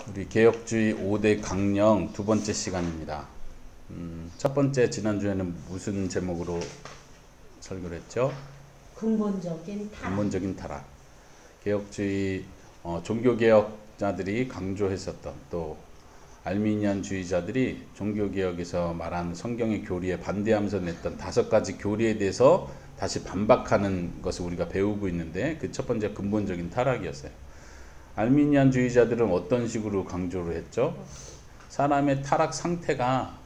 우리 개혁주의 5대 강령 두 번째 시간입니다. 첫 번째 지난주에는 무슨 제목으로 설교를 했죠? 근본적인 타락. 근본적인 타락. 개혁주의 종교개혁자들이 강조했었던, 또 알미니안주의자들이 종교개혁에서 말하는 성경의 교리에 반대하면서 냈던 5가지 교리에 대해서 다시 반박하는 것을 우리가 배우고 있는데, 그 첫 번째 근본적인 타락이었어요. 알미니안주의자들은 어떤 식으로 강조를 했죠? 사람의 타락 상태가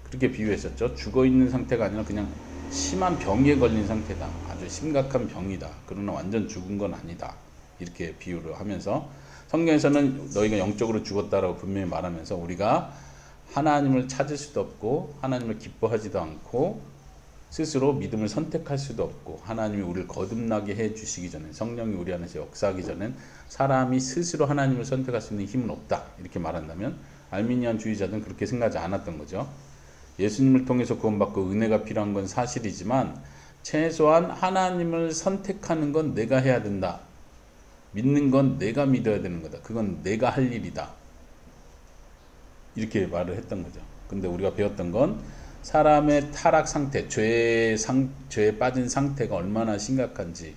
그렇게 비유했었죠. 죽어있는 상태가 아니라 그냥 심한 병에 걸린 상태다. 아주 심각한 병이다. 그러나 완전 죽은 건 아니다. 이렇게 비유를 하면서, 성경에서는 너희가 영적으로 죽었다라고 분명히 말하면서 우리가 하나님을 찾을 수도 없고 하나님을 기뻐하지도 않고 스스로 믿음을 선택할 수도 없고, 하나님이 우리를 거듭나게 해주시기 전에, 성령이 우리 안에서 역사하기 전엔 사람이 스스로 하나님을 선택할 수 있는 힘은 없다, 이렇게 말한다면, 알미니안주의자들은 그렇게 생각하지 않았던 거죠. 예수님을 통해서 구원받고 은혜가 필요한 건 사실이지만 최소한 하나님을 선택하는 건 내가 해야 된다. 믿는 건 내가 믿어야 되는 거다. 그건 내가 할 일이다. 이렇게 말을 했던 거죠. 근데 우리가 배웠던 건 사람의 타락 상태, 죄에 빠진 상태가 얼마나 심각한지,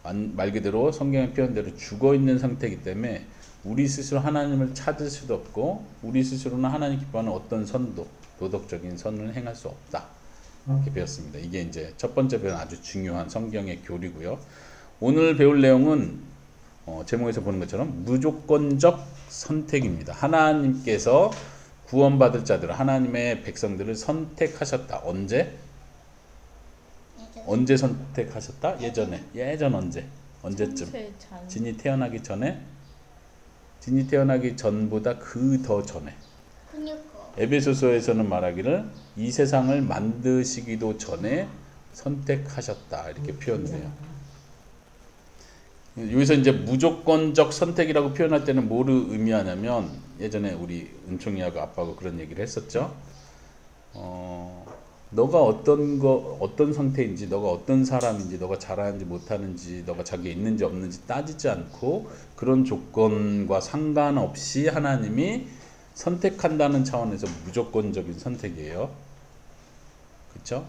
말 그대로 성경의 표현대로 죽어있는 상태이기 때문에 우리 스스로 하나님을 찾을 수도 없고 우리 스스로는 하나님 기뻐하는 어떤 선도, 도덕적인 선을 행할 수 없다, 이렇게 배웠습니다. 이게 이제 첫 번째 배운 아주 중요한 성경의 교리고요. 오늘 배울 내용은 제목에서 보는 것처럼 무조건적 선택입니다. 하나님께서 구원받을 자들, 하나님의 백성들을 선택하셨다. 언제? 언제 선택하셨다? 예전 언제쯤? 진이 태어나기 전에? 진이 태어나기 전보다 그 더 전에. 에베소서에서는 말하기를 이 세상을 만드시기도 전에 선택하셨다, 이렇게 표현돼요. 여기서 이제 무조건적 선택이라고 표현할 때는 뭐를 의미하냐면, 예전에 우리 은총이하고 아빠하고 그런 얘기를 했었죠. 너가 어떤 상태인지, 너가 어떤 사람인지, 너가 잘하는지 못하는지, 너가 자기에 있는지 없는지 따지지 않고 그런 조건과 상관없이 하나님이 선택한다는 차원에서 무조건적인 선택이에요. 그렇죠?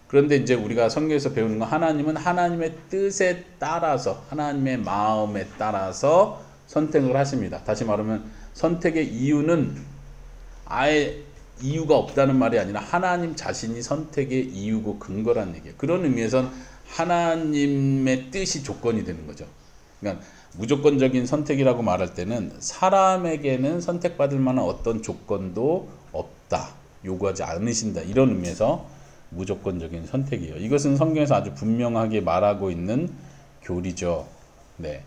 그런데 이제 우리가 성경에서 배우는 건, 하나님은 하나님의 뜻에 따라서, 하나님의 마음에 따라서 선택을 하십니다. 다시 말하면 선택의 이유는 아예 이유가 없다는 말이 아니라 하나님 자신이 선택의 이유고 근거라는 얘기예요. 그런 의미에선 하나님의 뜻이 조건이 되는 거죠. 그러니까 무조건적인 선택이라고 말할 때는 사람에게는 선택받을 만한 어떤 조건도 없다, 요구하지 않으신다, 이런 의미에서 무조건적인 선택이에요. 이것은 성경에서 아주 분명하게 말하고 있는 교리죠. 네.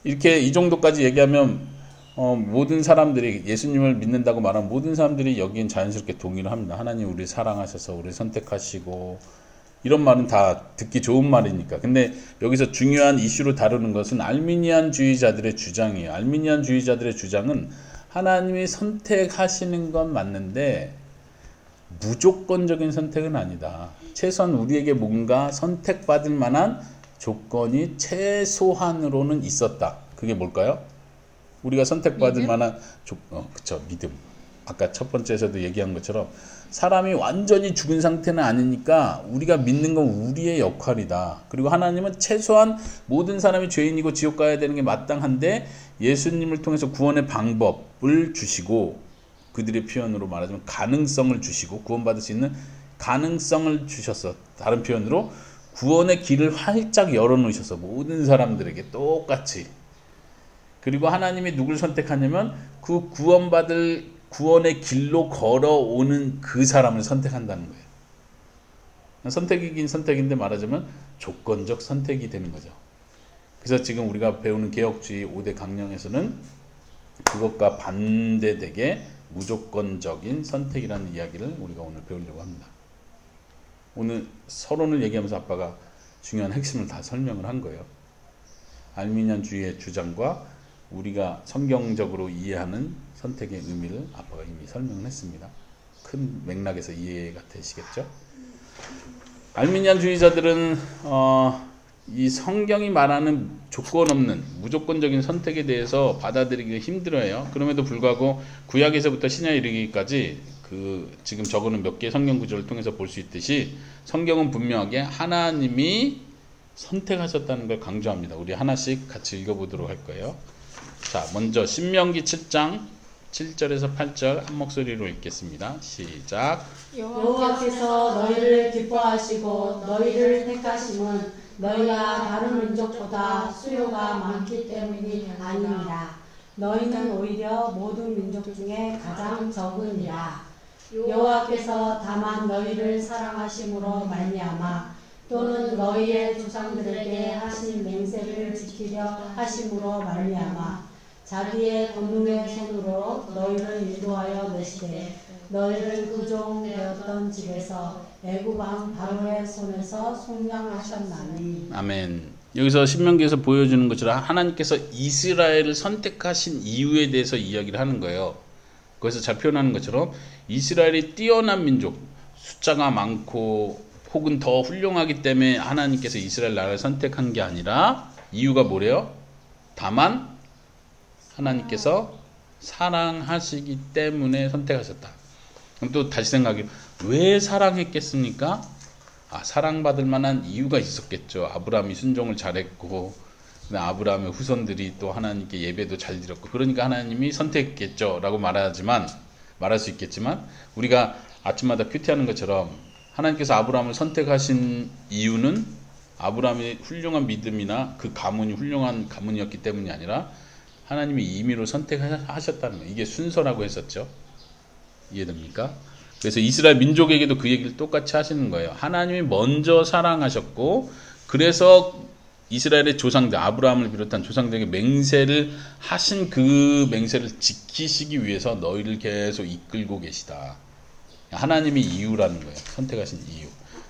이렇게 이 정도까지 얘기하면 모든 사람들이, 예수님을 믿는다고 말하면 모든 사람들이 여기엔 자연스럽게 동의를 합니다. 하나님 우리 사랑하셔서 우리 선택하시고, 이런 말은 다 듣기 좋은 말이니까. 근데 여기서 중요한 이슈로 다루는 것은 알미니안주의자들의 주장이에요. 알미니안주의자들의 주장은 하나님이 선택하시는 건 맞는데 무조건적인 선택은 아니다. 최소한 우리에게 뭔가 선택받을 만한 조건이 최소한으로는 있었다. 그게 뭘까요? 우리가 선택받을 만한 그쵸, 믿음. 아까 첫 번째에서도 얘기한 것처럼 사람이 완전히 죽은 상태는 아니니까 우리가 믿는 건 우리의 역할이다. 그리고 하나님은 최소한 모든 사람이 죄인이고 지옥 가야 되는 게 마땅한데 예수님을 통해서 구원의 방법을 주시고, 그들의 표현으로 말하자면 가능성을 주시고, 구원받을 수 있는 가능성을 주셨어. 다른 표현으로 구원의 길을 활짝 열어놓으셔서 모든 사람들에게 똑같이. 그리고 하나님이 누굴 선택하냐면 그 구원의 길로 걸어오는 그 사람을 선택한다는 거예요. 선택이긴 선택인데 말하자면 조건적 선택이 되는 거죠. 그래서 지금 우리가 배우는 개혁주의 5대 강령에서는 그것과 반대되게 무조건적인 선택이라는 이야기를 우리가 오늘 배우려고 합니다. 오늘 서론을 얘기하면서 아빠가 중요한 핵심을 다 설명을 한 거예요. 알미니안주의의 주장과 우리가 성경적으로 이해하는 선택의 의미를 아빠가 이미 설명을 했습니다. 큰 맥락에서 이해가 되시겠죠? 알미니안주의자들은 이 성경이 말하는 조건 없는 무조건적인 선택에 대해서 받아들이기가 힘들어요. 그럼에도 불구하고 구약에서부터 신약에 이르기까지 그 지금 적어놓은 몇 개의 성경 구절을 통해서 볼 수 있듯이 성경은 분명하게 하나님이 선택하셨다는 걸 강조합니다. 우리 하나씩 같이 읽어보도록 할 거예요. 자, 먼저 신명기 7장 7절에서 8절 한 목소리로 읽겠습니다. 시작. 여호와께서 너희를 기뻐하시고 너희를 택하심은 너희가 다른 민족보다 수요가 많기 때문이 아니니라. 너희는 오히려 모든 민족 중에 가장 적으니라. 여호와께서 다만 너희를 사랑하심으로 말미암아 또는 너희의 조상들에게 하신 맹세를 지키려 하심으로 말미암아 자기의 권능의 손으로 너희를 인도하여 내시되 너희를 구종 되었던 집에서 애굽 왕 바로의 손에서 속량하셨나니. 아멘. 여기서 신명기에서 보여주는 것처럼 하나님께서 이스라엘을 선택하신 이유에 대해서 이야기를 하는 거예요. 거기서 잘 표현하는 것처럼 이스라엘이 뛰어난 민족, 숫자가 많고 혹은 더 훌륭하기 때문에 하나님께서 이스라엘 나라를 선택한 게 아니라 이유가 뭐래요? 다만 하나님께서 사랑하시기 때문에 선택하셨다. 그럼 또 다시 생각해, 왜 사랑했겠습니까? 사랑받을 만한 이유가 있었겠죠. 아브라함이 순종을 잘했고 아브라함의 후손들이 또 하나님께 예배도 잘 드렸고 그러니까 하나님이 선택했겠죠 라고 말할 수 있겠지만 우리가 아침마다 큐티하는 것처럼 하나님께서 아브라함을 선택하신 이유는 아브라함의 훌륭한 믿음이나 그 가문이 훌륭한 가문이었기 때문이 아니라 하나님이 임의로 선택하셨다는 거예요. 이게 순서라고 했었죠. 이해됩니까? 그래서 이스라엘 민족에게도 그 얘기를 똑같이 하시는 거예요. 하나님이 먼저 사랑하셨고 그래서 이스라엘의 조상들, 아브라함을 비롯한 조상들에게 맹세를 하신 그 맹세를 지키시기 위해서 너희를 계속 이끌고 계시다. 하나님이 이유라는 거예요. 선택하신 이유.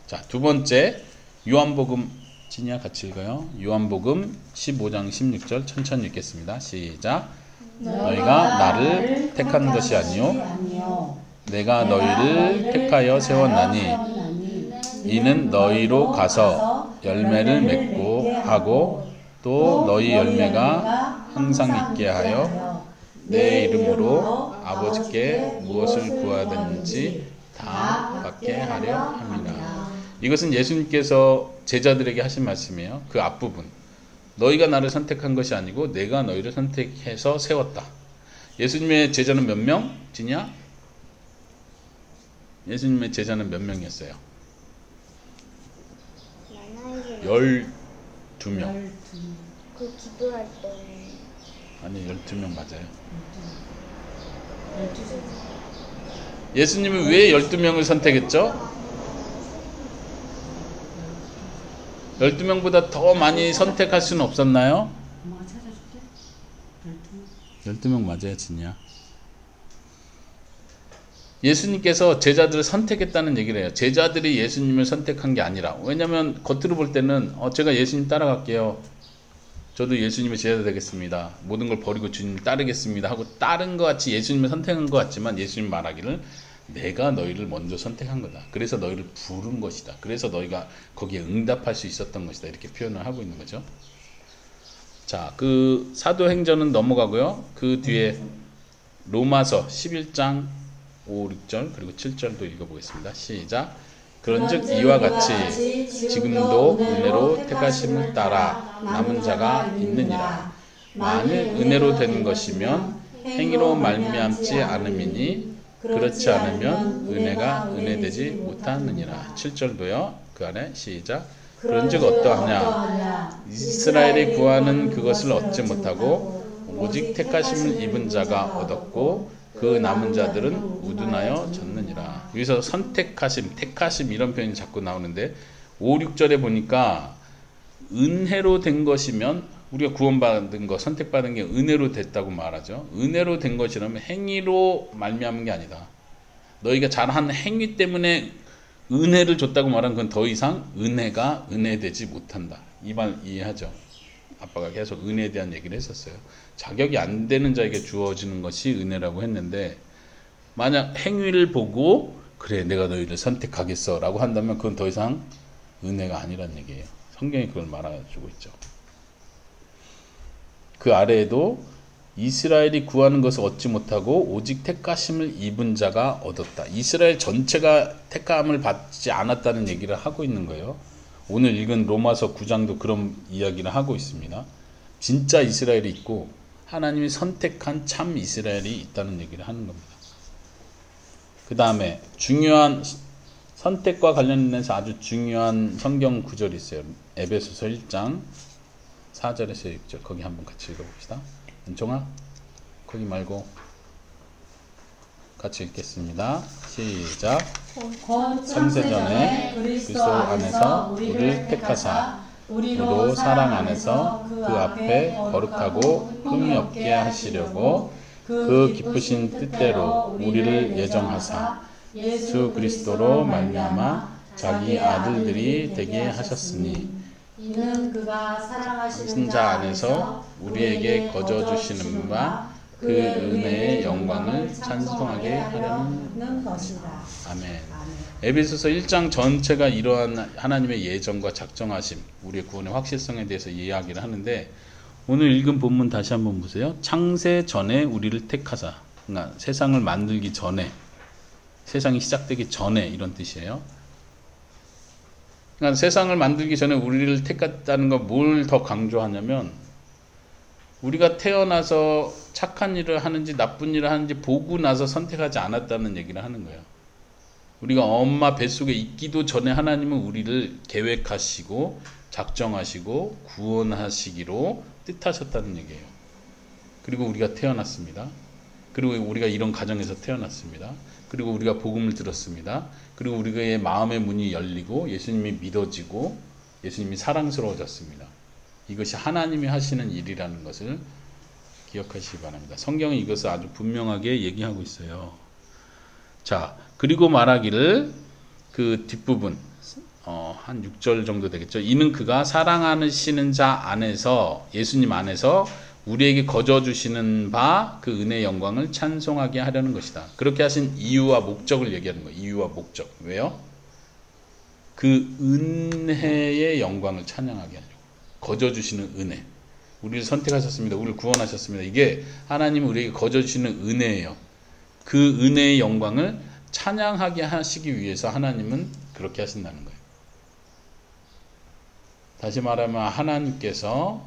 자, 두 번째 요한복음 진이야 같이 읽어요. 요한복음 15장 16절 천천히 읽겠습니다. 시작. 너희가 나를 택한 것이 아니요 내가 너희를 택하여 세웠나니 이는 너희로 가서 열매를 맺고 하고 또 너희 열매가 항상 있게 하여 내 이름으로 아버지께 무엇을 구하든지 다 받게 하려 함이라. 이것은 예수님께서 제자들에게 하신 말씀이에요. 그 앞부분. 너희가 나를 선택한 것이 아니고 내가 너희를 선택해서 세웠다. 예수님의 제자는 몇 명? 지냐? 예수님의 제자는 몇 명이었어요? 12명. 그 기도할 때 아니 12명 맞아요. 예수님은 왜 12명을 선택했죠? 12명보다 더 많이 선택할 수는 없었나요? 12명 맞아요, 진이야. 예수님께서 제자들을 선택했다는 얘기를 해요. 제자들이 예수님을 선택한 게 아니라. 왜냐하면 겉으로 볼 때는 제가 예수님 따라갈게요. 저도 예수님의 제자 되겠습니다. 모든 걸 버리고 주님 따르겠습니다 하고 따른 것 같이 예수님을 선택한 것 같지만 예수님 말하기를 내가 너희를 먼저 선택한 거다. 그래서 너희를 부른 것이다. 그래서 너희가 거기에 응답할 수 있었던 것이다. 이렇게 표현을 하고 있는 거죠. 자, 그 사도행전은 넘어가고요. 그 뒤에 로마서 11장 5, 6절 그리고 7절도 읽어보겠습니다. 시작. 그런즉 이와 같이 지금도 은혜로 택하심을 따라 남은 자가 있느니라. 만일 은혜로 된 것이면 행위로 말미암지 않음이니 그렇지 않으면 은혜가 은혜되지 못하느니라. 7절도요. 그 안에 시작. 그런즉 어떠하냐? 이스라엘이 구하는 그것을 얻지 못하고 오직 택하심을 입은 자가 얻었고 그 남은 자들은 우둔하여 졌느니라. 여기서 선택하심, 택하심 이런 표현이 자꾸 나오는데 5, 6절에 보니까 은혜로 된 것이면 우리가 구원받은 거, 선택받은 게 은혜로 됐다고 말하죠. 은혜로 된 것이라면 행위로 말미암은 게 아니다. 너희가 잘한 행위 때문에 은혜를 줬다고 말하면 그건 더 이상 은혜가 은혜되지 못한다. 이 말 이해하죠? 아빠가 계속 은혜에 대한 얘기를 했었어요. 자격이 안 되는 자에게 주어지는 것이 은혜라고 했는데 만약 행위를 보고 그래 내가 너희를 선택하겠어 라고 한다면 그건 더 이상 은혜가 아니란 얘기예요. 성경이 그걸 말해주고 있죠. 그 아래에도 이스라엘이 구하는 것을 얻지 못하고 오직 택하심을 입은 자가 얻었다. 이스라엘 전체가 택함을 받지 않았다는 얘기를 하고 있는 거예요. 오늘 읽은 로마서 9장도 그런 이야기를 하고 있습니다. 진짜 이스라엘이 있고 하나님이 선택한 참 이스라엘이 있다는 얘기를 하는 겁니다. 그 다음에 중요한 선택과 관련해서 아주 중요한 성경 구절이 있어요. 에베소서 1장 4절에서 6절 거기 한번 같이 읽어봅시다. 은총아 거기 말고 같이 읽겠습니다. 시작. 창세전에 그리스도 안에서 우리를 택하사 우리로 사랑 안에서 그 앞에 거룩하고 흠이 없게 하시려고 그 기쁘신 뜻대로 우리를 예정하사 예수 그리스도로 말미암아 자기 아들들이 되게 하셨으니 이는 그가 사랑하시는 자 안에서 우리에게 거저 주시는 바 그 은혜의 영광을 찬송하게 하려는 것이다. 아멘. 에베소서 1장 전체가 이러한 하나님의 예정과 작정하심, 우리의 구원의 확실성에 대해서 이야기를 하는데 오늘 읽은 본문 다시 한번 보세요. 창세 전에 우리를 택하사, 그러니까 세상을 만들기 전에, 세상이 시작되기 전에 이런 뜻이에요. 그러니까 세상을 만들기 전에 우리를 택했다는 거 뭘 더 강조하냐면 우리가 태어나서 착한 일을 하는지 나쁜 일을 하는지 보고 나서 선택하지 않았다는 얘기를 하는 거예요. 우리가 엄마 뱃속에 있기도 전에 하나님은 우리를 계획하시고 작정하시고 구원하시기로 뜻하셨다는 얘기예요. 그리고 우리가 태어났습니다. 그리고 우리가 이런 가정에서 태어났습니다. 그리고 우리가 복음을 들었습니다. 그리고 우리의 마음의 문이 열리고 예수님이 믿어지고 예수님이 사랑스러워졌습니다. 이것이 하나님이 하시는 일이라는 것을 기억하시기 바랍니다. 성경은 이것을 아주 분명하게 얘기하고 있어요. 자, 그리고 말하기를 그 뒷부분 한 6절 정도 되겠죠. 이는 그가 사랑하시는 자 안에서 예수님 안에서 우리에게 거저 주시는 바 그 은혜의 영광을 찬송하게 하려는 것이다. 그렇게 하신 이유와 목적을 얘기하는 거예요. 이유와 목적. 왜요? 그 은혜의 영광을 찬양하게 하려고. 거저 주시는 은혜. 우리를 선택하셨습니다. 우리를 구원하셨습니다. 이게 하나님이 우리에게 거저 주시는 은혜예요. 그 은혜의 영광을 찬양하게 하시기 위해서 하나님은 그렇게 하신다는 거예요. 다시 말하면 하나님께서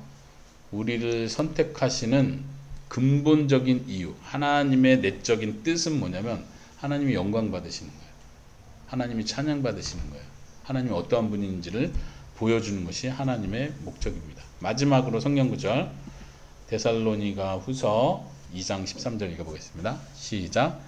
우리를 선택하시는 근본적인 이유, 하나님의 내적인 뜻은 뭐냐면 하나님이 영광 받으시는 거예요. 하나님이 찬양 받으시는 거예요. 하나님이 어떠한 분인지를 보여주는 것이 하나님의 목적입니다. 마지막으로 성경 구절 데살로니가 후서 2장 13절 읽어보겠습니다. 시작.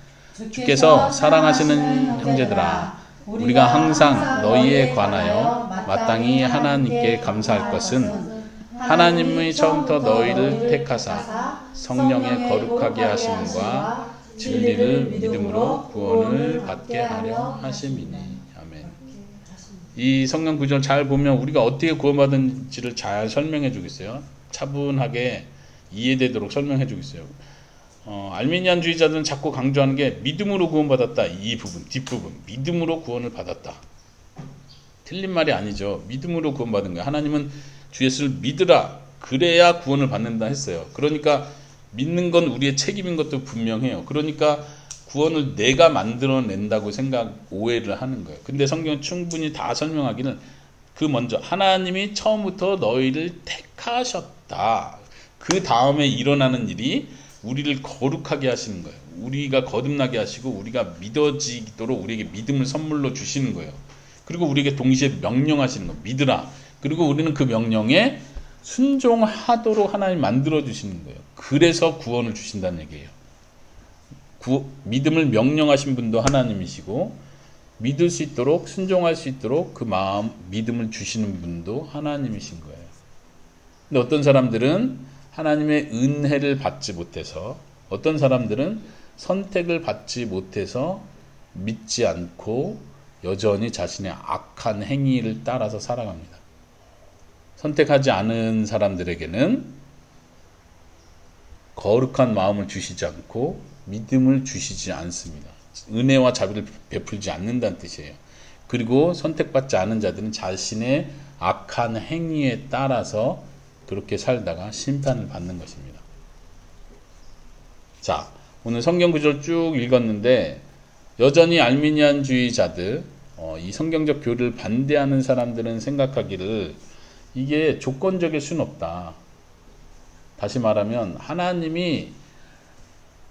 주께서 사랑하시는 형제들아 우리가 항상 너희에 관하여 마땅히 하나님께 감사할 것은 하나님의 처음부터 너희를 택하사 성령의 거룩하게 하심과 진리를 믿음으로 구원을 받게 하려 하심이니. 이 성경 구절 잘 보면 우리가 어떻게 구원받은지를 잘 설명해 주고 있어요. 차분하게 이해되도록 설명해 주고 있어요. 알미니안주의자들은 자꾸 강조하는 게 믿음으로 구원받았다. 이 부분, 뒷부분. 믿음으로 구원을 받았다. 틀린 말이 아니죠. 믿음으로 구원받은 거예요. 하나님은 주 예수를 믿으라. 그래야 구원을 받는다 했어요. 그러니까 믿는 건 우리의 책임인 것도 분명해요. 그러니까 구원을 내가 만들어낸다고 오해를 하는 거예요. 근데 성경은 충분히 다 설명하기는 그 먼저 하나님이 처음부터 너희를 택하셨다. 그 다음에 일어나는 일이 우리를 거룩하게 하시는 거예요. 우리가 거듭나게 하시고 우리가 믿어지도록 우리에게 믿음을 선물로 주시는 거예요. 그리고 우리에게 동시에 명령하시는 거예요. 믿으라. 그리고 우리는 그 명령에 순종하도록 하나님 만들어 주시는 거예요. 그래서 구원을 주신다는 얘기예요. 믿음을 명령하신 분도 하나님이시고 믿을 수 있도록 순종할 수 있도록 그 마음 믿음을 주시는 분도 하나님이신 거예요. 근데 어떤 사람들은 하나님의 은혜를 받지 못해서 어떤 사람들은 선택을 받지 못해서 믿지 않고 여전히 자신의 악한 행위를 따라서 살아갑니다. 선택하지 않은 사람들에게는 거룩한 마음을 주시지 않고 믿음을 주시지 않습니다. 은혜와 자비를 베풀지 않는다는 뜻이에요. 그리고 선택받지 않은 자들은 자신의 악한 행위에 따라서 그렇게 살다가 심판을 받는 것입니다. 자, 오늘 성경 구절 쭉 읽었는데 여전히 알미니안주의자들, 이 성경적 교리를 반대하는 사람들은 생각하기를 이게 조건적일 수는 없다. 다시 말하면 하나님이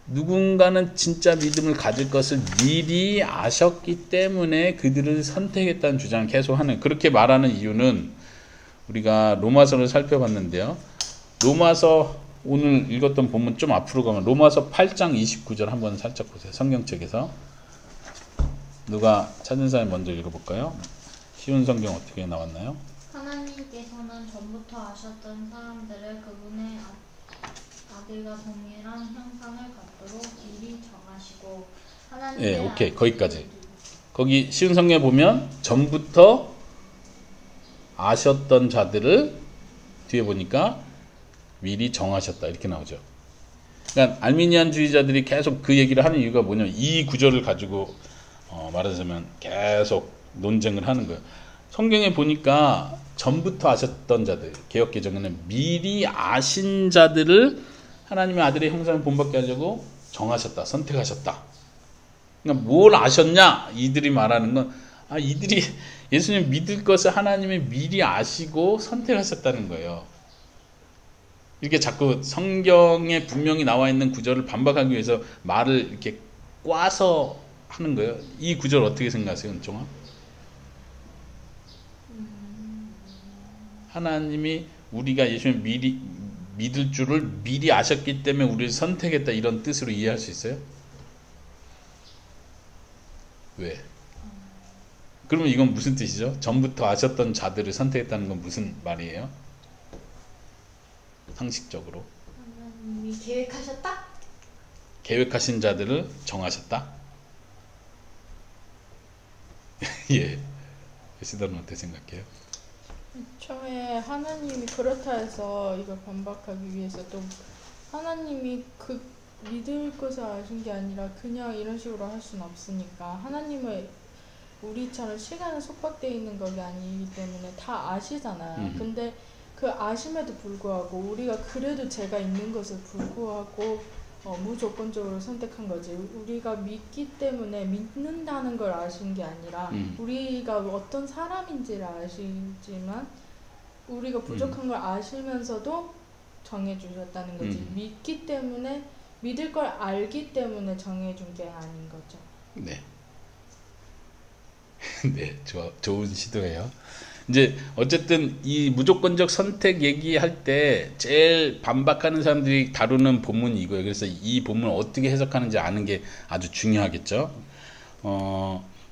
누군가는 진짜 믿음을 가질 것을 미리 아셨기 때문에 그들을 선택했다는 주장을 계속하는, 그렇게 말하는 이유는 우리가 로마서를 살펴봤는데요. 로마서 오늘 읽었던 본문 좀 앞으로 가면 로마서 8장 29절 한번 살짝 보세요. 성경책에서 누가 찾은 사람이 먼저 읽어볼까요? 쉬운 성경 어떻게 나왔나요? 하나님께서는 전부터 아셨던 사람들을 그분의 아들과 동일한 형상을 갖도록 미리 정하시고 하나님의 오케이. 거기까지. 거기 쉬운 성경에 보면 전부터 아셨던 자들을 뒤에 보니까 미리 정하셨다 이렇게 나오죠. 그러니까 알미니안주의자들이 계속 그 얘기를 하는 이유가 뭐냐면 이 구절을 가지고 말하자면 계속 논쟁을 하는 거예요. 성경에 보니까 전부터 아셨던 자들, 개역개정에는 미리 아신 자들을 하나님의 아들의 형상을 본받게 하려고 정하셨다, 선택하셨다. 그러니까 뭘 아셨냐? 이들이 말하는 건 이들이 예수님 믿을 것을 하나님이 미리 아시고 선택하셨다는 거예요. 이렇게 자꾸 성경에 분명히 나와 있는 구절을 반박하기 위해서 말을 이렇게 꽈서 하는 거예요. 이 구절 어떻게 생각하세요, 은총아? 하나님이 우리가 예수님 믿을 줄을 미리 아셨기 때문에 우리를 선택했다 이런 뜻으로 이해할 수 있어요? 왜? 그러면 이건 무슨 뜻이죠? 전부터 아셨던 자들을 선택했다는 건 무슨 말이에요? 상식적으로 하나님이 계획하셨다? 계획하신 자들을 정하셨다? 예. 시달은 어떻게 생각해요? 처음에 하나님이 그렇다 해서 이걸 반박하기 위해서 또 하나님이 그 믿을 것을 아신 게 아니라 그냥 이런 식으로 할 수는 없으니까 하나님은 우리처럼 시간에 속박되어 있는 것이 아니기 때문에 다 아시잖아요. 근데 그 아심에도 불구하고 우리가 그래도 죄가 있는 것을 불구하고 무조건적으로 선택한 거지. 우리가 믿기 때문에 믿는다는 걸 아신 게 아니라 우리가 어떤 사람인지를 아시지만 우리가 부족한 걸 아시면서도 정해주셨다는 거지. 믿기 때문에 믿을 걸 알기 때문에 정해준 게 아닌 거죠. 네. 네, 좋은 시도예요. 이제 어쨌든 이 무조건적 선택 얘기할 때 제일 반박하는 사람들이 다루는 본문이 이거예요. 그래서 이 본문을 어떻게 해석하는지 아는 게 아주 중요하겠죠.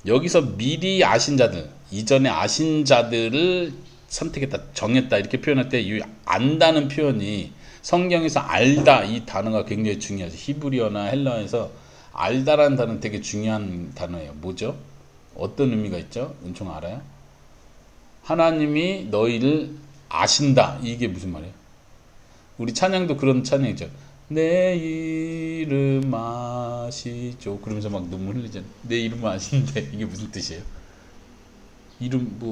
여기서 미리 아신 자들, 이전에 아신 자들을 선택했다, 정했다 이렇게 표현할 때 이 안다는 표현이 성경에서 알다 이 단어가 굉장히 중요하죠. 히브리어나 헬라어에서 알다라는 단어는 되게 중요한 단어예요. 뭐죠? 어떤 의미가 있죠? 은총 알아요? 하나님이 너희를 아신다. 이게 무슨 말이에요? 우리 찬양도 그런 찬양이죠. 내 이름 아시죠. 그러면서 막 눈물 흘리잖아요. 내 이름 아시는데 이게 무슨 뜻이에요?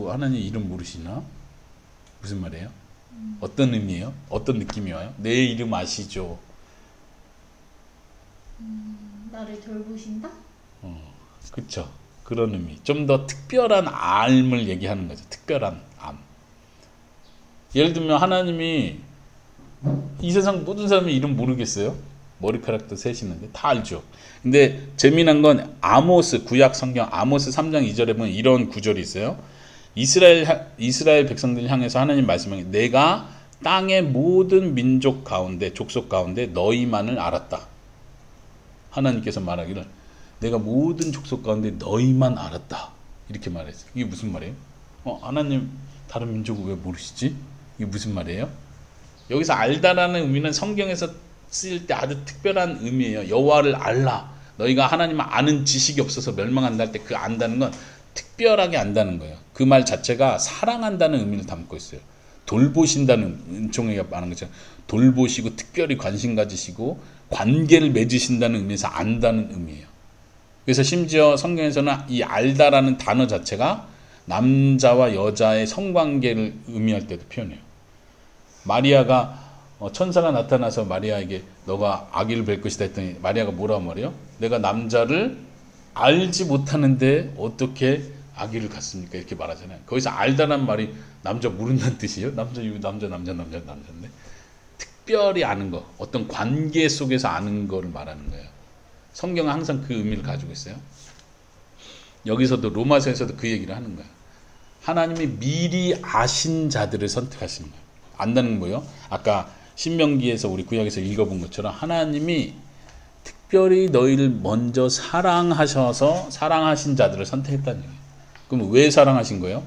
하나님 이름 모르시나? 무슨 말이에요? 어떤 의미예요? 어떤 느낌이 와요? 내 이름 아시죠. 나를 돌보신다? 그쵸. 그런 의미. 좀 더 특별한 암을 얘기하는 거죠. 특별한 암. 예를 들면 하나님이 이 세상 모든 사람이 이름 모르겠어요? 머리카락도 세시는데 다 알죠. 근데 재미난 건 아모스, 구약 성경 아모스 3장 2절에 보면 이런 구절이 있어요. 이스라엘 백성들을 향해서 하나님 말씀하기 내가 땅의 모든 민족 가운데 족속 가운데 너희만을 알았다. 하나님께서 말하기를 내가 모든 족속 가운데 너희만 알았다. 이렇게 말했어요. 이게 무슨 말이에요? 하나님 다른 민족을 왜 모르시지? 이게 무슨 말이에요? 여기서 알다라는 의미는 성경에서 쓰일 때 아주 특별한 의미예요. 여호와를 알라. 너희가 하나님을 아는 지식이 없어서 멸망한다 할 때 그 안다는 건 특별하게 안다는 거예요. 그 말 자체가 사랑한다는 의미를 담고 있어요. 돌보신다는 은총이가 말하는 것처럼 돌보시고 특별히 관심 가지시고 관계를 맺으신다는 의미에서 안다는 의미예요. 그래서 심지어 성경에서는 이 알다라는 단어 자체가 남자와 여자의 성관계를 의미할 때도 표현해요. 마리아가 천사가 나타나서 마리아에게 너가 아기를 뵐 것이다 했더니 마리아가 뭐라고 말해요? 내가 남자를 알지 못하는데 어떻게 아기를 갖습니까? 이렇게 말하잖아요. 거기서 알다란 말이 남자 모른다는 뜻이에요. 남자인데 특별히 아는 거, 어떤 관계 속에서 아는 거를 말하는 거예요. 성경은 항상 그 의미를 가지고 있어요. 여기서도 로마서에서도 그 얘기를 하는 거예요. 하나님이 미리 아신 자들을 선택하시는 거예요. 안다는 건 뭐예요? 아까 신명기에서 우리 구약에서 읽어본 것처럼 하나님이 특별히 너희를 먼저 사랑하셔서 사랑하신 자들을 선택했다는 얘기예요. 그럼 왜 사랑하신 거예요?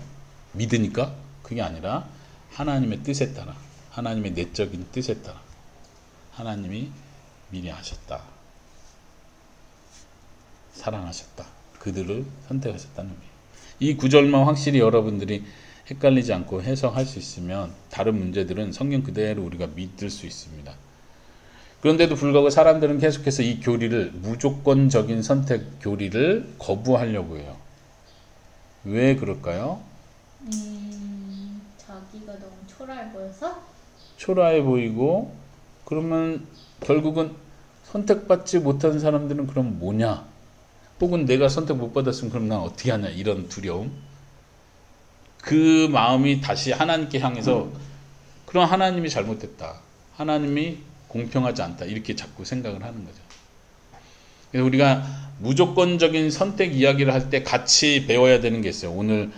믿으니까? 그게 아니라 하나님의 뜻에 따라, 하나님의 내적인 뜻에 따라 하나님이 미리 하셨다. 사랑하셨다. 그들을 선택하셨다는 의미예요. 이 구절만 확실히 여러분들이 헷갈리지 않고 해석할 수 있으면 다른 문제들은 성경 그대로 우리가 믿을 수 있습니다. 그런데도 불구하고 사람들은 계속해서 이 교리를, 무조건적인 선택 교리를 거부하려고 해요. 왜 그럴까요? 자기가 너무 초라해 보여서? 초라해 보이고, 그러면 결국은 선택받지 못한 사람들은 그럼 뭐냐? 혹은 내가 선택 못 받았으면 그럼 난 어떻게 하냐? 이런 두려움. 그 마음이 다시 하나님께 향해서 그럼 하나님이 잘못됐다. 하나님이 공평하지 않다. 이렇게 자꾸 생각을 하는 거죠. 그래서 우리가 무조건적인 선택 이야기를 할 때 같이 배워야 되는 게 있어요. 오늘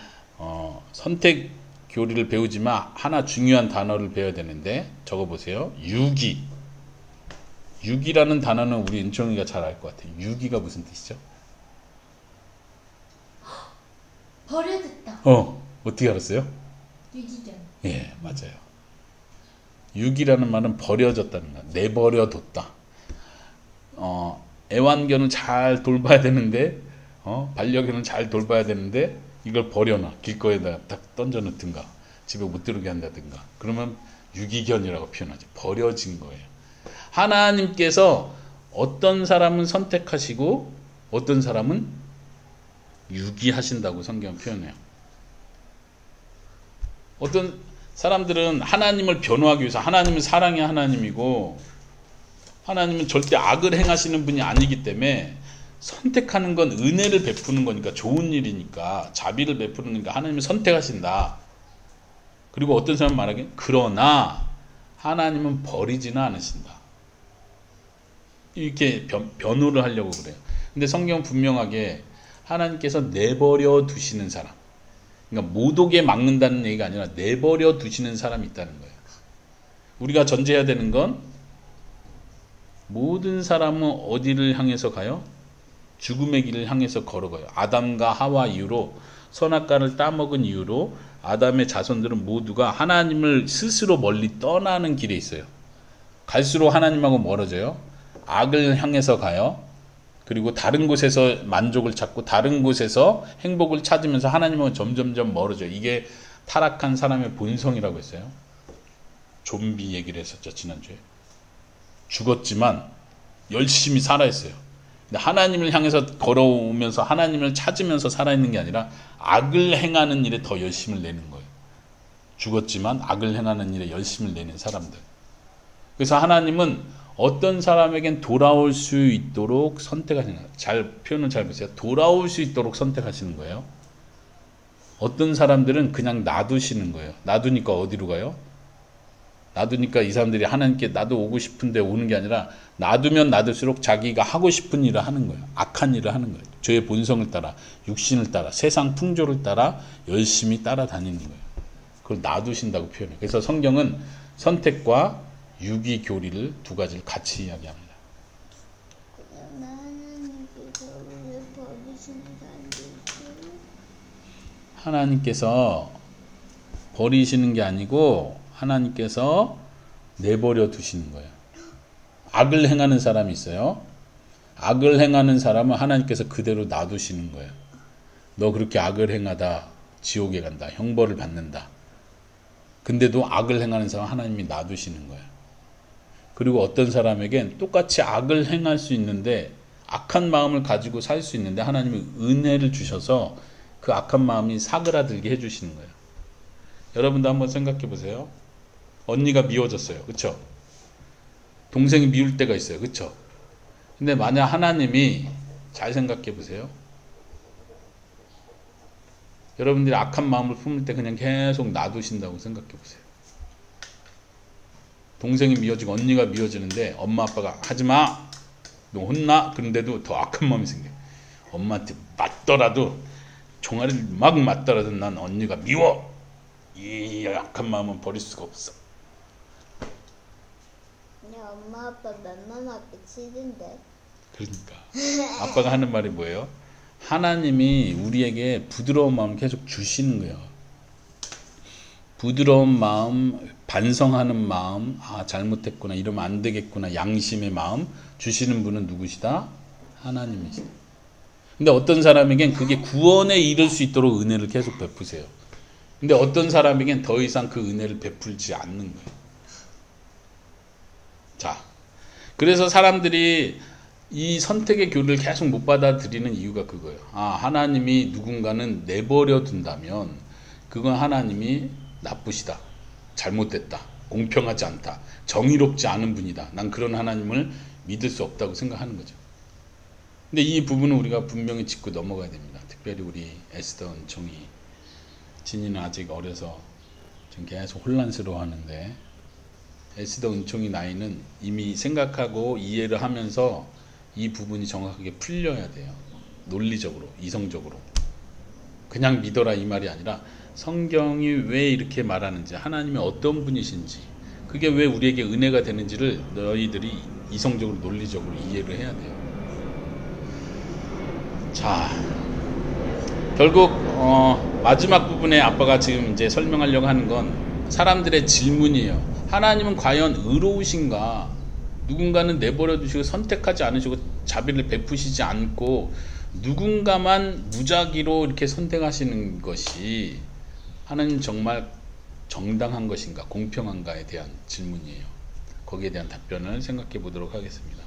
선택 교리를 배우지만 하나 중요한 단어를 배워야 되는데 적어보세요. 유기. 유기라는 단어는 우리 은총이가 잘 알 것 같아요. 유기가 무슨 뜻이죠? 버려졌다. 어떻게 알았어요? 유기견. 예, 맞아요. 유기라는 말은 버려졌다는 거야. 내버려뒀다. 애완견을 잘 돌봐야 되는데, 반려견을 잘 돌봐야 되는데, 이걸 버려놔. 길거리에다 딱 던져놓든가, 집에 못 들어오게 한다든가. 그러면 유기견이라고 표현하죠. 버려진 거예요. 하나님께서 어떤 사람은 선택하시고, 어떤 사람은 유기하신다고 성경은 표현해요. 어떤 사람들은 하나님을 변호하기 위해서 하나님은 사랑의 하나님이고 하나님은 절대 악을 행하시는 분이 아니기 때문에 선택하는 건 은혜를 베푸는 거니까 좋은 일이니까 자비를 베푸는 거니까 하나님은 선택하신다. 그리고 어떤 사람은 말하기에 그러나 하나님은 버리지는 않으신다. 이렇게 변호를 하려고 그래요. 근데 성경은 분명하게 하나님께서 내버려 두시는 사람, 그러니까 못 오게 막는다는 얘기가 아니라 내버려 두시는 사람이 있다는 거예요. 우리가 전제해야 되는 건 모든 사람은 어디를 향해서 가요? 죽음의 길을 향해서 걸어가요. 아담과 하와 이후로 선악과를 따먹은 이후로 아담의 자손들은 모두가 하나님을 스스로 멀리 떠나는 길에 있어요. 갈수록 하나님하고 멀어져요. 악을 향해서 가요. 그리고 다른 곳에서 만족을 찾고 다른 곳에서 행복을 찾으면서 하나님은 점점점 멀어져요. 이게 타락한 사람의 본성이라고 했어요. 좀비 얘기를 했었죠, 지난주에. 죽었지만 열심히 살아있어요. 근데 하나님을 향해서 걸어오면서 하나님을 찾으면서 살아있는 게 아니라 악을 행하는 일에 더 열심을 내는 거예요. 죽었지만 악을 행하는 일에 열심을 내는 사람들. 그래서 하나님은 어떤 사람에겐 돌아올 수 있도록 선택하시는 거예요. 표현을 잘 보세요. 돌아올 수 있도록 선택하시는 거예요. 어떤 사람들은 그냥 놔두시는 거예요. 놔두니까 어디로 가요? 놔두니까 이 사람들이 하나님께 나도 오고 싶은데 오는 게 아니라 놔두면 놔둘수록 자기가 하고 싶은 일을 하는 거예요. 악한 일을 하는 거예요. 죄의 본성을 따라, 육신을 따라, 세상 풍조를 따라 열심히 따라다니는 거예요. 그걸 놔두신다고 표현해요. 그래서 성경은 선택과 유기 교리를 두 가지를 같이 이야기합니다. 하나님께서 버리시는 게 아니고 하나님께서 내버려 두시는 거예요. 악을 행하는 사람이 있어요. 악을 행하는 사람은 하나님께서 그대로 놔두시는 거예요. 너 그렇게 악을 행하다 지옥에 간다. 형벌을 받는다. 근데도 악을 행하는 사람 하나님이 놔두시는 거예요. 그리고 어떤 사람에겐 똑같이 악을 행할 수 있는데 악한 마음을 가지고 살 수 있는데 하나님이 은혜를 주셔서 그 악한 마음이 사그라들게 해주시는 거예요. 여러분도 한번 생각해 보세요. 언니가 미워졌어요. 그쵸? 동생이 미울 때가 있어요. 그쵸? 근데 만약 하나님이, 잘 생각해 보세요. 여러분들이 악한 마음을 품을 때 그냥 계속 놔두신다고 생각해 보세요. 동생이 미워지고 언니가 미워지는데 엄마 아빠가 하지마, 너 혼나. 그런데도 더 악한 마음이 생겨요. 엄마한테 맞더라도, 종아리를 막 맞더라도 난 언니가 미워. 이 악한 마음은 버릴 수가 없어. 근데 엄마 아빠 만만하기 싫은데. 그러니까 아빠가 하는 말이 뭐예요? 하나님이 우리에게 부드러운 마음 계속 주시는 거예요. 부드러운 마음, 반성하는 마음, 아 잘못했구나, 이러면 안 되겠구나, 양심의 마음 주시는 분은 누구시다? 하나님이시다. 근데 어떤 사람에겐 그게 구원에 이를 수 있도록 은혜를 계속 베푸세요. 근데 어떤 사람에겐 더 이상 그 은혜를 베풀지 않는 거예요. 자, 그래서 사람들이 이 선택의 교리를 계속 못 받아들이는 이유가 그거예요. 아, 하나님이 누군가는 내버려 둔다면 그건 하나님이 나쁘시다, 잘못됐다, 공평하지 않다, 정의롭지 않은 분이다, 난 그런 하나님을 믿을 수 없다고 생각하는 거죠. 근데 이 부분은 우리가 분명히 짚고 넘어가야 됩니다. 특별히 우리 에스더, 은총이, 진이는 아직 어려서 지금 계속 혼란스러워 하는데, 에스더, 은총이 나이는 이미 생각하고 이해를 하면서 이 부분이 정확하게 풀려야 돼요. 논리적으로, 이성적으로. 그냥 믿어라 이 말이 아니라 성경이 왜 이렇게 말하는지, 하나님이 어떤 분이신지, 그게 왜 우리에게 은혜가 되는지를 너희들이 이성적으로, 논리적으로 이해를 해야 돼요. 자, 결국 마지막 부분에 아빠가 지금 이제 설명하려고 하는 건 사람들의 질문이에요. 하나님은 과연 의로우신가? 누군가는 내버려 두시고 선택하지 않으시고 자비를 베푸시지 않고 누군가만 무작위로 이렇게 선택하시는 것이 하나님 정말 정당한 것인가, 공평한가에 대한 질문이에요. 거기에 대한 답변을 생각해 보도록 하겠습니다.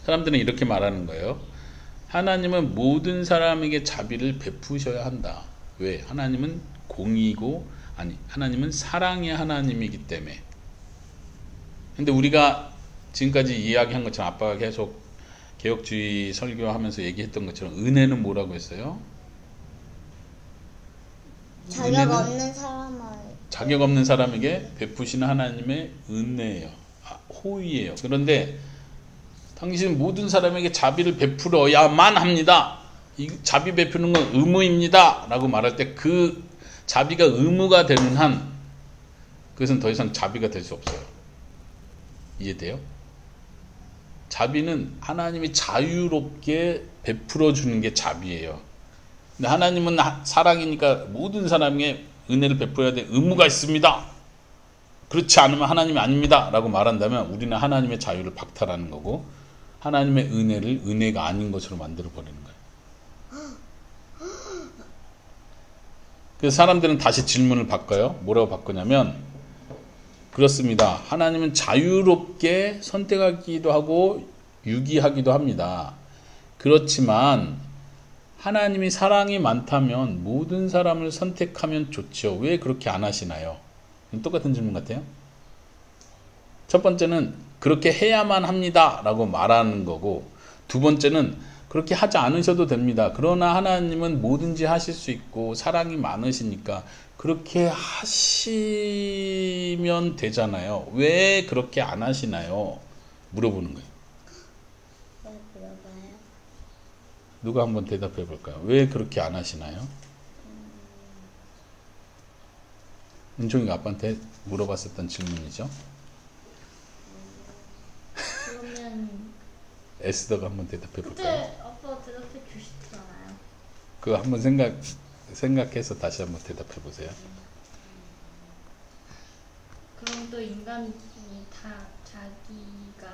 사람들은 이렇게 말하는 거예요. 하나님은 모든 사람에게 자비를 베푸셔야 한다. 왜? 하나님은 공의고, 아니, 하나님은 사랑의 하나님이기 때문에. 근데 우리가 지금까지 이야기한 것처럼 아빠가 계속 개혁주의 설교하면서 얘기했던 것처럼 은혜는 뭐라고 했어요? 자격 없는 사람을. 자격 없는 사람에게 베푸시는 하나님의 은혜예요. 호의예요. 그런데 당신은 모든 사람에게 자비를 베풀어야만 합니다. 이 자비 베푸는 건 의무입니다. 라고 말할 때 그 자비가 의무가 되는 한 그것은 더 이상 자비가 될 수 없어요. 이해돼요? 자비는 하나님이 자유롭게 베풀어 주는 게 자비예요. 근데 하나님은 사랑이니까 모든 사람에게 은혜를 베풀어야 될 의무가 있습니다. 그렇지 않으면 하나님이 아닙니다. 라고 말한다면 우리는 하나님의 자유를 박탈하는 거고 하나님의 은혜를 은혜가 아닌 것으로 만들어 버리는 거예요. 그래서 사람들은 다시 질문을 바꿔요. 뭐라고 바꾸냐면 그렇습니다. 하나님은 자유롭게 선택하기도 하고 유기하기도 합니다. 그렇지만 하나님이 사랑이 많다면 모든 사람을 선택하면 좋죠. 왜 그렇게 안 하시나요? 똑같은 질문 같아요. 첫 번째는 그렇게 해야만 합니다 라고 말하는 거고, 두 번째는 그렇게 하지 않으셔도 됩니다. 그러나 하나님은 뭐든지 하실 수 있고 사랑이 많으시니까 그렇게 하시면 되잖아요. 왜 그렇게 안 하시나요? 물어보는 거예요. 왜 물어봐요? 누가 한번 대답해 볼까요? 왜 그렇게 안 하시나요? 은총이가 아빠한테 물어봤었던 질문이죠. 그러면 에스더가 한번 대답해 볼까요? 그때 아빠 대답해 주시잖아요. 그거 한번 생각해서 다시 한번 대답해 보세요. 그럼 또 인간이 다 자기가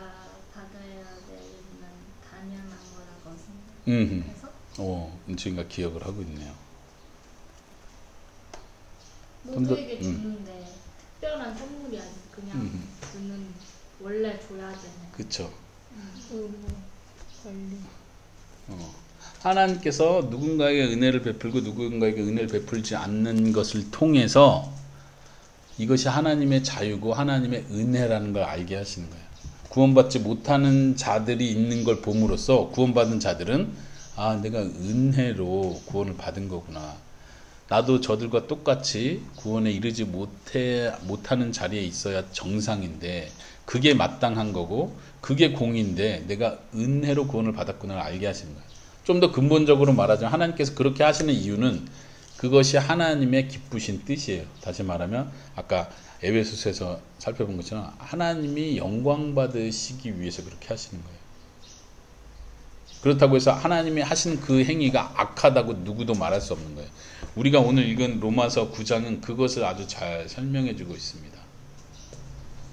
받아야 되는 당연한 거라고 생각해서 은총이가 기억을 하고 있네요. 모두에게 주는데 특별한 선물이 아니고 그냥 주는, 원래 줘야 되는. 그쵸. 의무, 권리. 하나님께서 누군가에게 은혜를 베풀고 누군가에게 은혜를 베풀지 않는 것을 통해서 이것이 하나님의 자유고 하나님의 은혜라는 걸 알게 하시는 거예요. 구원받지 못하는 자들이 있는 걸 봄으로써 구원받은 자들은 아, 내가 은혜로 구원을 받은 거구나. 나도 저들과 똑같이 구원에 이르지 못하는 자리에 있어야 정상인데 그게 마땅한 거고 그게 공인데 내가 은혜로 구원을 받았구나를 알게 하시는 거예요. 좀 더 근본적으로 말하자면 하나님께서 그렇게 하시는 이유는 그것이 하나님의 기쁘신 뜻이에요. 다시 말하면 아까 에베소서에서 살펴본 것처럼 하나님이 영광 받으시기 위해서 그렇게 하시는 거예요. 그렇다고 해서 하나님이 하신 그 행위가 악하다고 누구도 말할 수 없는 거예요. 우리가 오늘 읽은 로마서 9장은 그것을 아주 잘 설명해 주고 있습니다.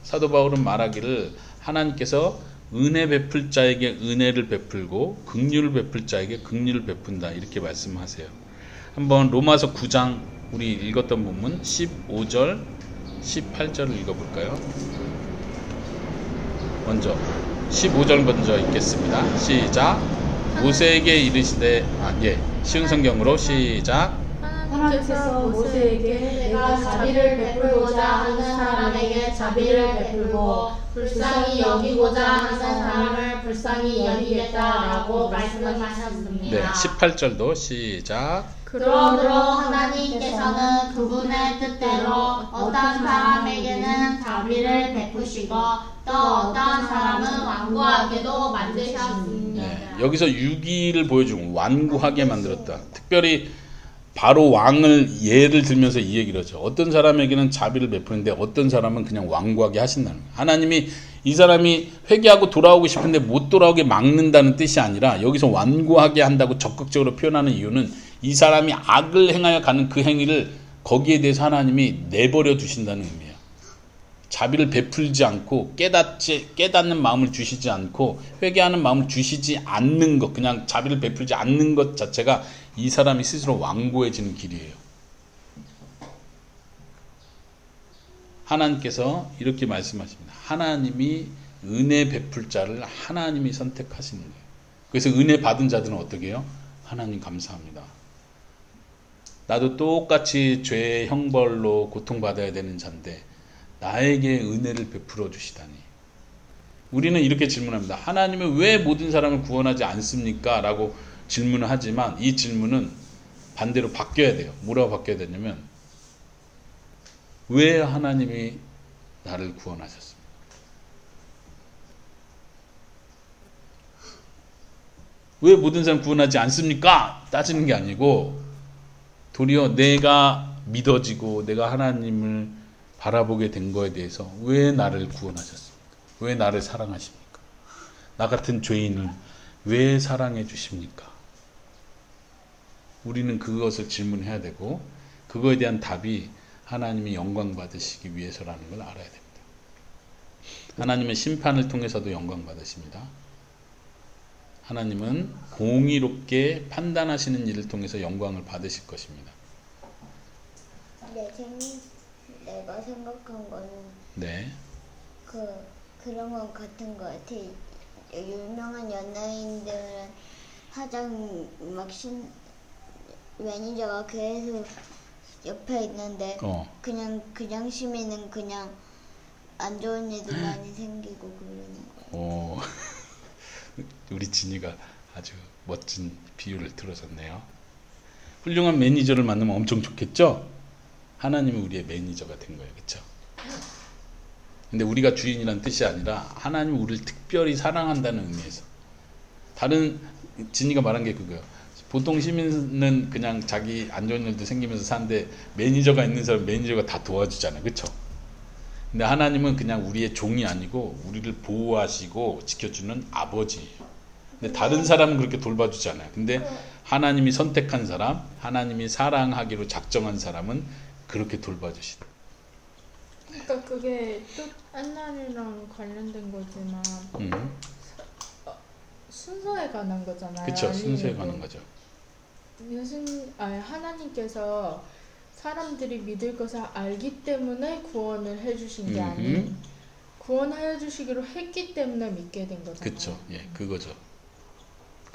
사도 바울은 말하기를 하나님께서 은혜 베풀 자에게 은혜를 베풀고 긍휼을 베풀 자에게 긍휼을 베푼다 이렇게 말씀하세요. 한번 로마서 9장 우리 읽었던 본문 15절 18절을 읽어볼까요? 먼저 15절 먼저 읽겠습니다. 시작. 모세에게 이르시되 쉬운 성경으로 시작. 하나님께서 모세에게 내가 자비를 베풀고자 하는 사람에게 자비를 베풀고 불쌍히 여기고자 하는 사람을 불쌍히 여기겠다라고 말씀하셨습니다. 네, 18절도 시작. 그러므로 하나님께서는 그분의 뜻대로 어떤 사람에게는 자비를 베푸시고 또 어떤 사람은 완고하게도 만드셨습니다. 네, 여기서 유기를 보여주고 완고하게 만들었다. 특별히 바로 왕을 예를 들면서 이 얘기를 하죠. 어떤 사람에게는 자비를 베푸는데 어떤 사람은 그냥 완고하게 하신다는 거예요. 하나님이 이 사람이 회개하고 돌아오고 싶은데 못 돌아오게 막는다는 뜻이 아니라 여기서 완고하게 한다고 적극적으로 표현하는 이유는 이 사람이 악을 행하여 가는 그 행위를 거기에 대해서 하나님이 내버려 두신다는 의미예요. 자비를 베풀지 않고 깨닫는 마음을 주시지 않고 회개하는 마음을 주시지 않는 것, 그냥 자비를 베풀지 않는 것 자체가 이 사람이 스스로 완고해지는 길이에요. 하나님께서 이렇게 말씀하십니다. 하나님이 은혜 베풀 자를 하나님이 선택하시는 거예요. 그래서 은혜 받은 자들은 어떻게 해요? 하나님 감사합니다. 나도 똑같이 죄의 형벌로 고통받아야 되는 자인데 나에게 은혜를 베풀어 주시다니. 우리는 이렇게 질문합니다. 하나님은 왜 모든 사람을 구원하지 않습니까? 라고 질문을 하지만 이 질문은 반대로 바뀌어야 돼요. 뭐라고 바뀌어야 되냐면 왜 하나님이 나를 구원하셨습니까? 왜 모든 사람 구원하지 않습니까? 따지는 게 아니고 도리어 내가 믿어지고 내가 하나님을 바라보게 된 거에 대해서 왜 나를 구원하셨습니까? 왜 나를 사랑하십니까? 나 같은 죄인을 왜 사랑해 주십니까? 우리는 그것을 질문해야 되고 그거에 대한 답이 하나님이 영광 받으시기 위해서라는 걸 알아야 됩니다. 하나님은 심판을 통해서도 영광 받으십니다. 하나님은 공의롭게 판단하시는 일을 통해서 영광을 받으실 것입니다. 내가 생각한 거는 네. 그런 것 같은 것 같아. 유명한 연예인들은 화장 매니저가 계속 옆에 있는데 그냥 시민은 그냥 안 좋은 일도 많이 생기고 그러는 거예요. 우리 진이가 아주 멋진 비유를 들어줬네요. 훌륭한 매니저를 만나면 엄청 좋겠죠? 하나님은 우리의 매니저가 된 거예요. 그렇죠? 근데 우리가 주인이란 뜻이 아니라 하나님은 우리를 특별히 사랑한다는 의미에서. 다른 진이가 말한 게 그거예요. 보통 시민은 그냥 자기 안 좋은 일도 생기면서 사는데 매니저가 있는 사람 매니저가 다 도와주잖아요. 그렇죠? 근데 하나님은 그냥 우리의 종이 아니고 우리를 보호하시고 지켜주는 아버지예요. 근데 다른 사람은 그렇게 돌봐주지 않아요. 근데 하나님이 선택한 사람, 하나님이 사랑하기로 작정한 사람은 그렇게 돌봐주시다. 그러니까 그게 또 옛날이랑 관련된 거지만 순서에 관한 거잖아요. 그렇죠. 순서에 관한 거죠. 하나님께서 사람들이 믿을 것을 알기 때문에 구원을 해주신 게 아닌 구원하여 주시기로 했기 때문에 믿게 된 거잖아요. 그렇죠. 예, 그거죠.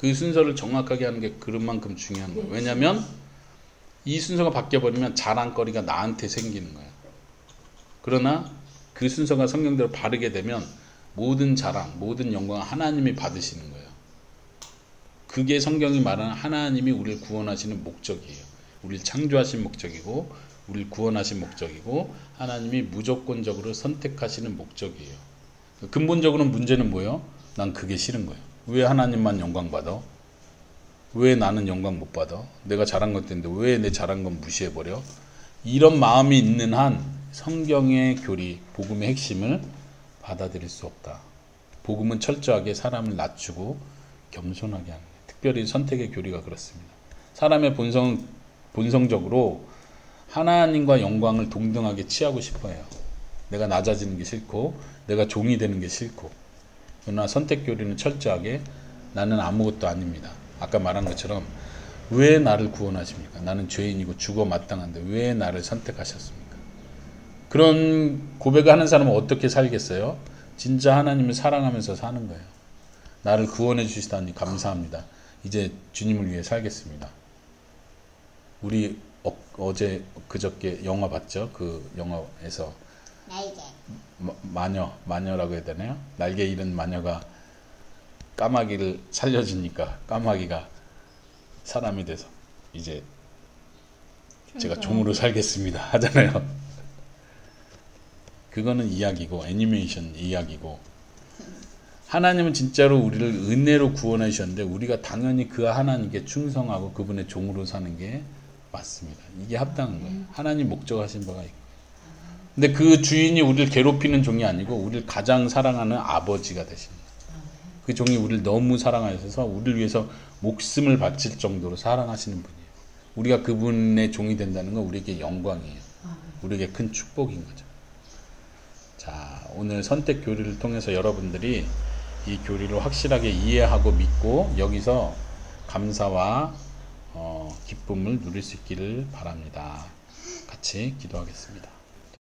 그 순서를 정확하게 하는 게 그만큼 중요한 거예요. 왜냐하면 이 순서가 바뀌어버리면 자랑거리가 나한테 생기는 거예요. 그러나 그 순서가 성경대로 바르게 되면 모든 자랑, 모든 영광을 하나님이 받으시는 거예요. 그게 성경이 말하는 하나님이 우리를 구원하시는 목적이에요. 우리를 창조하신 목적이고 우리를 구원하신 목적이고 하나님이 무조건적으로 선택하시는 목적이에요. 근본적으로 문제는 뭐예요? 난 그게 싫은 거예요. 왜 하나님만 영광 받아? 왜 나는 영광 못 받아? 내가 잘한 것 때문에 왜 내 잘한 건 무시해버려? 이런 마음이 있는 한 성경의 교리, 복음의 핵심을 받아들일 수 없다. 복음은 철저하게 사람을 낮추고 겸손하게 하는 거예요. 특별히 선택의 교리가 그렇습니다. 사람의 본성적으로 하나님과 영광을 동등하게 취하고 싶어해요. 내가 낮아지는 게 싫고 내가 종이 되는 게 싫고. 그러나 선택 교리는 철저하게 나는 아무것도 아닙니다. 아까 말한 것처럼 왜 나를 구원하십니까? 나는 죄인이고 죽어 마땅한데 왜 나를 선택하셨습니까? 그런 고백을 하는 사람은 어떻게 살겠어요? 진짜 하나님을 사랑하면서 사는 거예요. 나를 구원해 주시다니 감사합니다. 이제 주님을 위해 살겠습니다. 우리 어제 그저께 영화 봤죠? 그 영화에서 마녀라고 해야 되나요? 날개 잃은 마녀가 까마귀를 살려주니까 까마귀가 사람이 돼서 이제 제가 종으로 살겠습니다 하잖아요. 그거는 이야기고 애니메이션 이야기고 하나님은 진짜로 우리를 은혜로 구원해 주셨는데 우리가 당연히 그 하나님께 충성하고 그분의 종으로 사는 게 맞습니다. 이게 합당한 거예요. 하나님 목적하신 바가 있고. 근데 그 주인이 우리를 괴롭히는 종이 아니고 우리를 가장 사랑하는 아버지가 되십니다. 그 종이 우리를 너무 사랑하셔서 우리를 위해서 목숨을 바칠 정도로 사랑하시는 분이에요. 우리가 그분의 종이 된다는 건 우리에게 영광이에요. 우리에게 큰 축복인 거죠. 자, 오늘 선택 교리를 통해서 여러분들이 이 교리를 확실하게 이해하고 믿고 여기서 감사와 기쁨을 누릴 수 있기를 바랍니다. 같이 기도하겠습니다.